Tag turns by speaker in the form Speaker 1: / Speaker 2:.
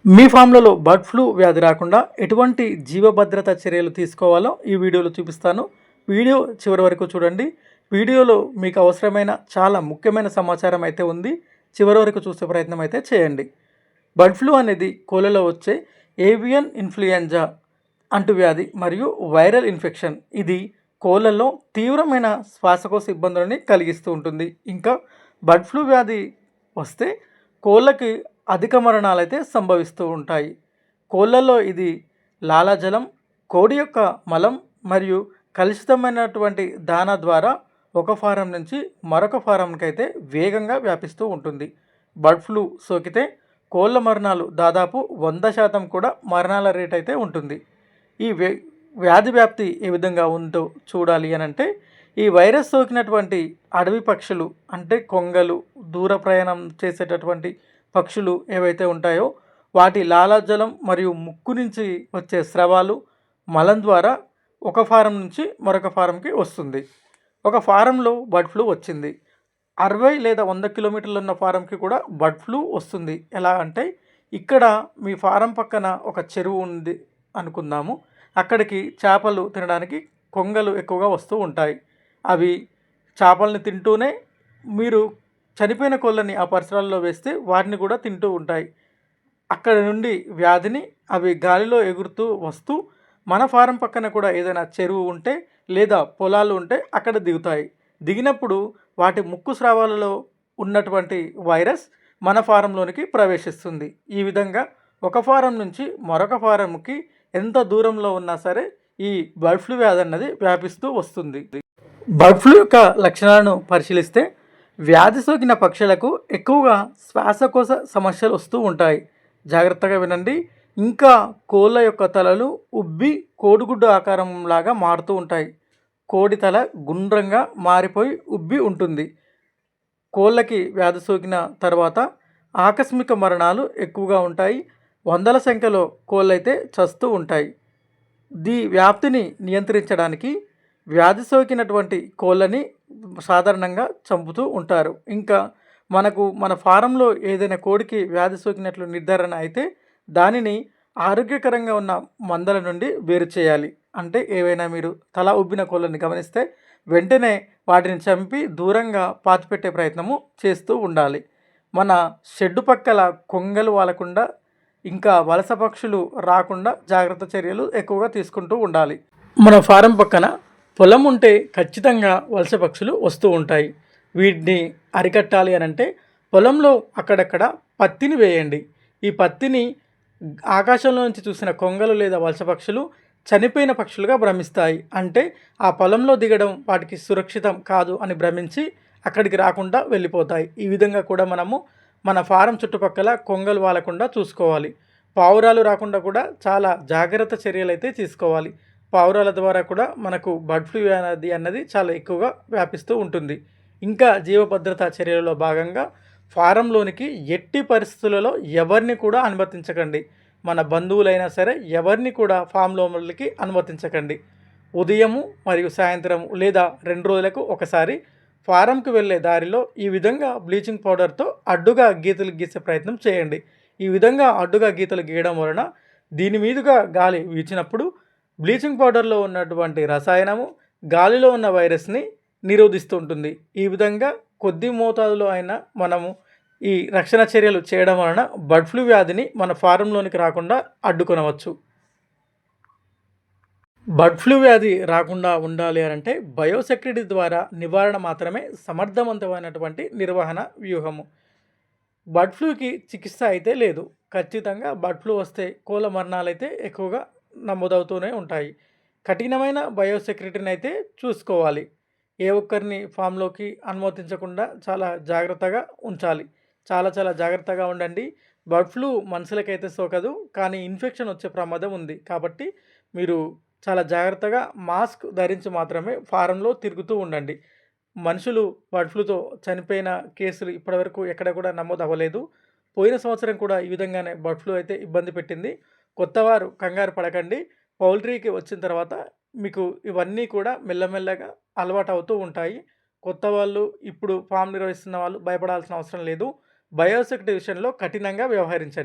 Speaker 1: మీ ఫామ్లలో bird flu వ్యాధి రాకుండా ఎటువంటి జీవ భద్రత చర్యలు తీసుకోవాలో ఈ వీడియోలో చూపిస్తాను. వీడియో చివరి వరకు చూడండి. వీడియోలో మీకు అవసరమైన చాలా ముఖ్యమైన సమాచారం అయితే ఉంది. చివరి వరకు చూసే ప్రయత్నం అయితే చేయండి. బర్డ్ ఫ్లూ అనేది కోళ్ళలో వచ్చే ఏవియన్ ఇన్ఫ్లుయెంజా అంటువ్యాధి మరియు వైరల్ ఇన్ఫెక్షన్. ఇది కోళ్ళల్లో తీవ్రమైన శ్వాసకోశ ఇబ్బందులని కలిగిస్తూ ఉంటుంది. ఇంకా బర్డ్ ఫ్లూ వ్యాధి వస్తే కోళ్ళకి అధిక మరణాలు అయితే సంభవిస్తూ ఉంటాయి. కోళ్ళల్లో ఇది లాలాజలం, కోడి యొక్క మలం మరియు కలుషితమైనటువంటి దానా ద్వారా ఒక ఫారం నుంచి మరొక ఫారంకి అయితే వేగంగా వ్యాపిస్తూ ఉంటుంది. బర్డ్ ఫ్లూ సోకితే కోళ్ళ మరణాలు దాదాపు 100% కూడా మరణాల రేట్ అయితే ఉంటుంది. ఈ వ్యాధి వ్యాప్తి ఏ విధంగా ఉందో చూడాలి అని అంటే, ఈ వైరస్ సోకినటువంటి అడవి పక్షులు అంటే కొంగలు, దూర ప్రయాణం చేసేటటువంటి పక్షులు ఏవైతే ఉంటాయో వాటి లాలాజలం మరియు ముక్కు నుంచి వచ్చే స్రవాలు మలం ద్వారా ఒక ఫారం నుంచి మరొక ఫారంకి వస్తుంది. ఒక ఫారంలో బర్డ్ ఫ్లూ వచ్చింది, 60 లేదా 100 కిలోమీటర్లు ఉన్న ఫారంకి కూడా బర్డ్ ఫ్లూ వస్తుంది. ఎలా అంటే, ఇక్కడ మీ ఫారం పక్కన ఒక చెరువు ఉంది అనుకుందాము. అక్కడికి చేపలు తినడానికి కొంగలు ఎక్కువగా వస్తూ ఉంటాయి. అవి చేపల్ని తింటూనే మీరు చనిపోయిన కోళ్ళని ఆ పరిసరాల్లో వేస్తే వాటిని కూడా తింటూ ఉంటాయి. అక్కడ నుండి వ్యాధిని అవి గాలిలో ఎగురుతూ వస్తూ మన ఫారం పక్కన కూడా ఏదైనా చెరువు ఉంటే లేదా పొలాలు ఉంటే అక్కడ దిగుతాయి. దిగినప్పుడు వాటి ముక్కు స్రావాలలో ఉన్నటువంటి వైరస్ మన ఫారంలోనికి ప్రవేశిస్తుంది. ఈ విధంగా ఒక ఫారం నుంచి మరొక ఫారంకి ఎంత దూరంలో ఉన్నా సరే ఈ బర్డ్ ఫ్లూ వ్యాధి అన్నది వ్యాపిస్తూ వస్తుంది. బర్డ్ ఫ్లూ యొక్క లక్షణాలను పరిశీలిస్తే వ్యాధి సోకిన పక్షులకు ఎక్కువగా శ్వాసకోశ సమస్యలు వస్తూ ఉంటాయి. జాగ్రత్తగా వినండి. ఇంకా కోళ్ళ యొక్క తలలు ఉబ్బి కోడిగుడ్డు ఆకారంలాగా మారుతూ ఉంటాయి. కోడి తల గుండ్రంగా మారిపోయి ఉబ్బి ఉంటుంది. కోళ్ళకి వ్యాధి సోకిన తర్వాత ఆకస్మిక మరణాలు ఎక్కువగా ఉంటాయి. వందల సంఖ్యలో కోళ్ళైతే చస్తూ ఉంటాయి. వ్యాప్తిని నియంత్రించడానికి వ్యాధి సోకినటువంటి కోళ్ళని సాధారణంగా చంపుతూ ఉంటారు. ఇంకా మన ఫారంలో ఏదైనా కోడికి వ్యాధి సోకినట్లు నిర్ధారణ అయితే దానిని ఆరోగ్యకరంగా ఉన్న మందల నుండి వేరు చేయాలి. అంటే ఏవైనా మీరు తల ఉబ్బిన కోళ్ళని గమనిస్తే వెంటనే వాటిని చంపి దూరంగా పాతిపెట్టే ప్రయత్నము చేస్తూ ఉండాలి. మన షెడ్డు పక్కల కొంగలు వాలకుండా ఇంకా వలస పక్షులు రాకుండా జాగ్రత్త చర్యలు ఎక్కువగా తీసుకుంటూ ఉండాలి. మన ఫారం పక్కన పొలం ఉంటే ఖచ్చితంగా వలస పక్షులు వస్తూ ఉంటాయి. వీటిని అరికట్టాలి అని అంటే పొలంలో అక్కడక్కడ పత్తిని వేయండి. ఈ పత్తిని ఆకాశంలో నుంచి చూసిన కొంగలు లేదా వలస పక్షులు చనిపోయిన పక్షులుగా భ్రమిస్తాయి. అంటే ఆ పొలంలో దిగడం వాటికి సురక్షితం కాదు అని భ్రమించి అక్కడికి రాకుండా వెళ్ళిపోతాయి. ఈ విధంగా కూడా మనము మన ఫారం చుట్టుపక్కల కొంగలు వాలకుండా చూసుకోవాలి. పావురాలు రాకుండా కూడా చాలా జాగ్రత్త చర్యలు అయితే తీసుకోవాలి. పావురాల ద్వారా కూడా మనకు బర్డ్ ఫ్లూ వ్యాధి అన్నది చాలా ఎక్కువగా వ్యాపిస్తూ ఉంటుంది. ఇంకా జీవభద్రతా చర్యలలో భాగంగా ఫారంలోనికి ఎట్టి పరిస్థితులలో ఎవరిని కూడా అనుమతించకండి. మన బంధువులైనా సరే ఎవరిని కూడా ఫామ్ లోపలికి అనుమతించకండి. ఉదయము మరియు సాయంత్రం లేదా 2 రోజులకు ఒకసారి ఫారంకి వెళ్ళే దారిలో ఈ విధంగా బ్లీచింగ్ పౌడర్తో అడ్డుగా గీతలు గీసే ప్రయత్నం చేయండి. ఈ విధంగా అడ్డుగా గీతలు గీయడం వలన దీని మీదుగా గాలి వీచినప్పుడు బ్లీచింగ్ పౌడర్లో ఉన్నటువంటి రసాయనము గాలిలో ఉన్న వైరస్ని నిరోధిస్తూ ఉంటుంది. ఈ విధంగా కొద్ది మోతాదులో అయినా మనము ఈ రక్షణ చర్యలు చేయడం వలన బర్డ్ ఫ్లూ వ్యాధిని మన ఫారంలోనికి రాకుండా అడ్డుకొనవచ్చు. బర్డ్ ఫ్లూ వ్యాధి రాకుండా ఉండాలి అంటే బయోసెక్యూరిటీ ద్వారా నివారణ మాత్రమే సమర్థవంతమైనటువంటి నిర్వహణ వ్యూహము. బర్డ్ ఫ్లూకి చికిత్స అయితే లేదు. ఖచ్చితంగా బర్డ్ ఫ్లూ వస్తే కోళ్ళ మరణాలు అయితే ఎక్కువగా నమోదవుతూనే ఉంటాయి. కఠినమైన బయోసెక్యూరిటీని అయితే చూసుకోవాలి. ఏ ఒక్కరిని ఫామ్లోకి అనుమతించకుండా చాలా జాగ్రత్తగా ఉంచాలి. చాలా చాలా జాగ్రత్తగా ఉండండి. బర్డ్ ఫ్లూ మనుషులకైతే సోకదు, కానీ ఇన్ఫెక్షన్ వచ్చే ప్రమాదం ఉంది. కాబట్టి మీరు చాలా జాగ్రత్తగా మాస్క్ ధరించి మాత్రమే ఫారంలో తిరుగుతూ ఉండండి. మనుషులు బర్డ్ ఫ్లూతో చనిపోయిన కేసులు ఇప్పటివరకు ఎక్కడ కూడా నమోదు అవ్వలేదు. పోయిన సంవత్సరం కూడా ఈ విధంగానే బర్డ్ ఫ్లూ అయితే ఇబ్బంది పెట్టింది. కొత్తవారు కంగారు పడకండి. పౌల్ట్రీకి వచ్చిన తర్వాత మీకు ఇవన్నీ కూడా మెల్లమెల్లగా అలవాటు అవుతూ ఉంటాయి. కొత్త వాళ్ళు ఇప్పుడు ఫామ్ నిర్వహిస్తున్న వాళ్ళు భయపడాల్సిన అవసరం లేదు. బయోసెక్యూరిటీ విషయంలో కఠినంగా వ్యవహరించండి.